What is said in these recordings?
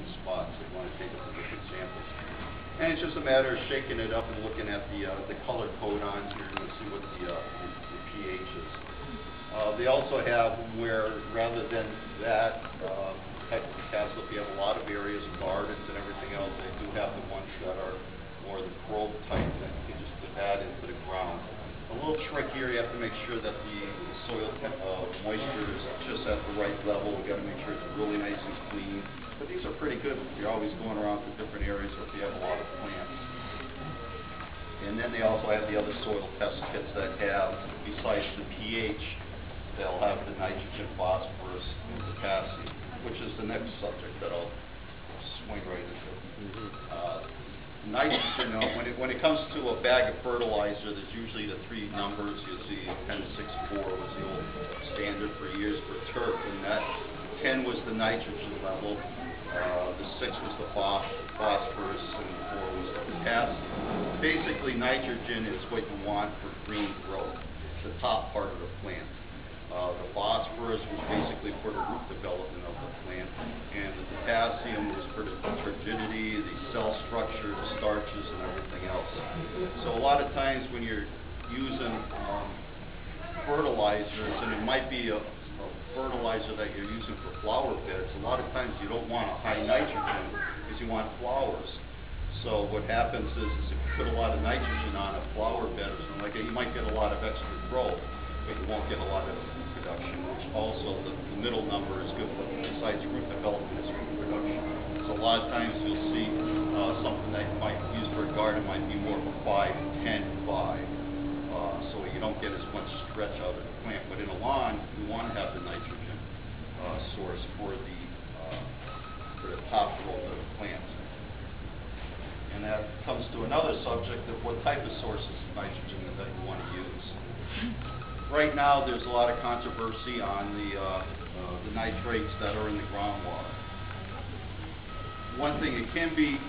different spots. They want to take it from different samples. And it's just a matter of shaking it up and looking at the color code on here and see what the pH is. They also have where, rather than that type of potassium, if you have a lot of areas, gardens and everything else, they do have the ones that are more the probe type that you can just add into the ground. A little trick here, you have to make sure that the soil moisture is just at the right level. We've got to make sure it's really nice and clean. But these are pretty good if you're always going around to different areas or if you have a lot of plants. And then they also have the other soil test kits that have, besides the pH, they'll have the nitrogen, phosphorus, and potassium, which is the next subject that I'll swing right into. Nitrogen, when it comes to a bag of fertilizer, there's usually the three numbers. You see 10-6-4 was the old standard for years for turf, and that 10 was the nitrogen level, the 6 was the phosphorus, and the 4 was the potassium. Basically, nitrogen is what you want for green growth, the top part of the plant. The phosphorus was basically for the root development of the plant, and the potassium was for the turgidity, the cell structure, the starches, and everything else. So a lot of times when you're using fertilizers, and it might be a fertilizer that you're using for flower beds, a lot of times you don't want a high nitrogen because you want flowers. So what happens is if you put a lot of nitrogen on a flower bed or something like that, you might get a lot of extra growth, but you won't get a lot of production, which also the middle number is good for, besides root development, is root production. So a lot of times you'll see something that you might use for a garden might be more of a 5-10-5, so you don't get as much stretch out of the plant. But in a lawn, you want to have the nitrogen source for the top growth of the plant. And that comes to another subject of what type of sources of nitrogen that you want to use. Right now, there's a lot of controversy on the nitrates that are in the groundwater. One thing, it can be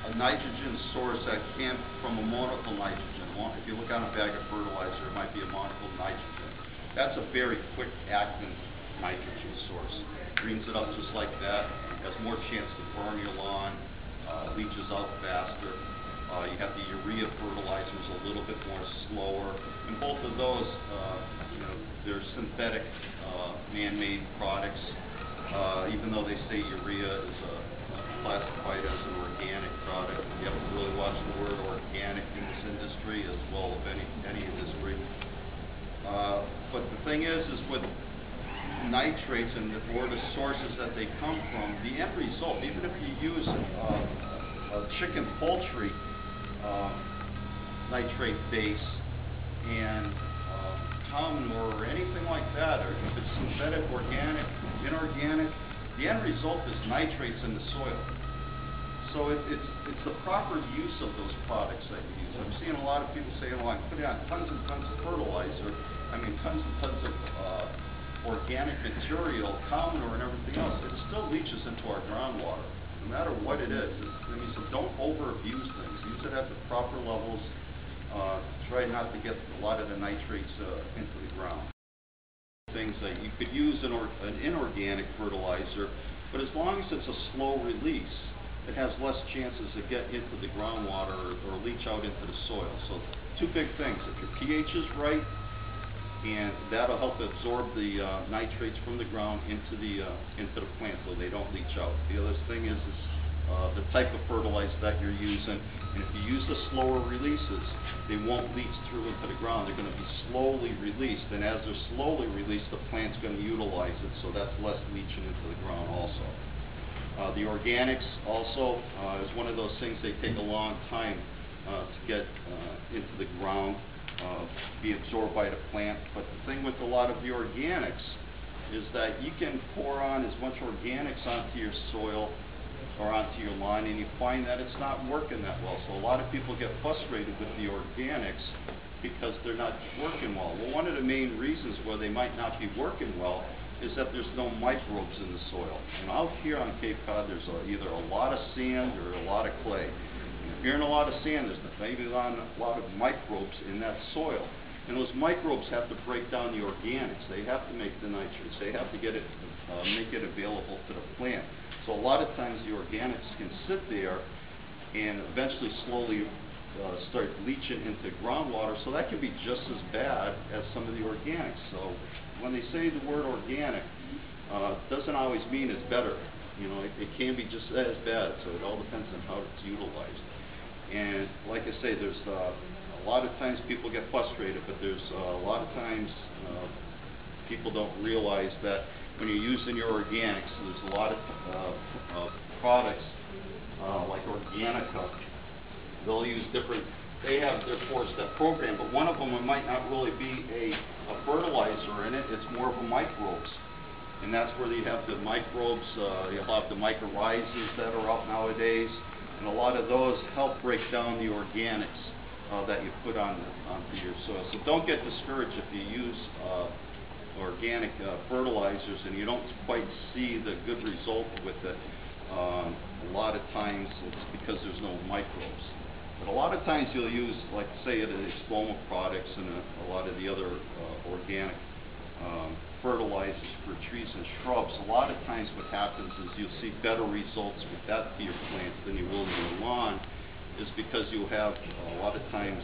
a nitrogen source that came from a monocle nitrogen. If you look on a bag of fertilizer, it might be a monocle nitrogen. That's a very quick acting nitrogen source. Greens it up just like that, has more chance to burn your lawn, leaches out faster. You have the urea fertilizers a little bit more slower, and both of those, they're synthetic, man-made products. Even though they say urea is classified as an organic product, you have to really watch the word organic in this industry as well as any industry. But the thing is with nitrates or the sources that they come from, the end result, even if you use a chicken poultry nitrate base and cow manure or anything like that, or if it's synthetic, organic, inorganic, the end result is nitrates in the soil. So it's the proper use of those products that you use. I'm seeing a lot of people say, well, I'm putting on tons and tons of fertilizer, tons and tons of organic material, cow manure and everything else. It still leaches into our groundwater, no matter what it is. So don't over-abuse things. Use it at the proper levels. Try not to get a lot of the nitrates into the ground. Things that you could use an inorganic fertilizer, but as long as it's a slow release, it has less chances to get into the groundwater or leach out into the soil. So two big things. If your pH is right, and that'll help absorb the nitrates from the ground into the plant so they don't leach out. The other thing is the type of fertilizer that you're using, and if you use the slower releases, they won't leach through into the ground. They're going to be slowly released, and as they're slowly released, the plant's going to utilize it, so that's less leaching into the ground also. The organics also is one of those things they take a long time to get into the ground, be absorbed by the plant. But the thing with a lot of the organics is that you can pour on as much organics onto your soil or onto your lawn, and you find that it's not working that well. So a lot of people get frustrated with the organics because they're not working well. Well, one of the main reasons why they might not be working well is that there's no microbes in the soil. And out here on Cape Cod, there's either a lot of sand or a lot of clay. And if you're in a lot of sand, there's maybe a lot of microbes in that soil. And those microbes have to break down the organics. They have to make the nitrates. They have to get it, make it available to the plant. So a lot of times the organics can sit there and eventually slowly start leaching into groundwater, so that can be just as bad as some of the organics. So when they say the word organic, doesn't always mean it's better. You know, it can be just as bad, so it all depends on how it's utilized. And like I say, there's a lot of times people get frustrated, but there's a lot of times people don't realize that when you're using your organics, there's a lot of products like Organica. They'll use different, they have their 4-step program, but one of them might not really be a fertilizer in it, it's more of a microbes. And that's where you have the microbes, you'll have the mycorrhizas that are out nowadays, and a lot of those help break down the organics that you put onto your soil. So don't get discouraged if you use organic fertilizers and you don't quite see the good result with it. A lot of times it's because there's no microbes. But a lot of times you'll use, like say, the Exploma products and a lot of the other organic fertilizers for trees and shrubs. A lot of times what happens is you'll see better results with that for your plants than you will in your lawn, is because you'll have a lot of times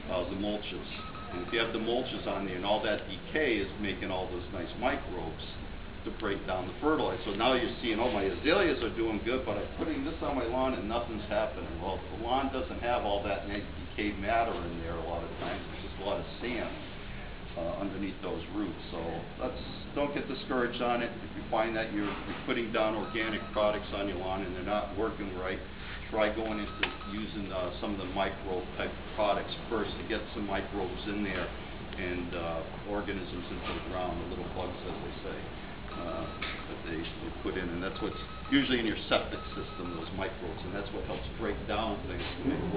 the mulches. And if you have the mulches on there and all that decay is making all those nice microbes to break down the fertilizer. So now you're seeing, oh, my azaleas are doing good, but I'm putting this on my lawn and nothing's happening. Well, the lawn doesn't have all that nice decayed matter in there a lot of times. It's just a lot of sand underneath those roots. So don't get discouraged on it. If you find that you're putting down organic products on your lawn and they're not working right, try going into using some of the microbe type products first to get some microbes in there and organisms into the ground, the little bugs, as they say, that they put in. And that's what's usually in your septic system, those microbes, and that's what helps break down things to make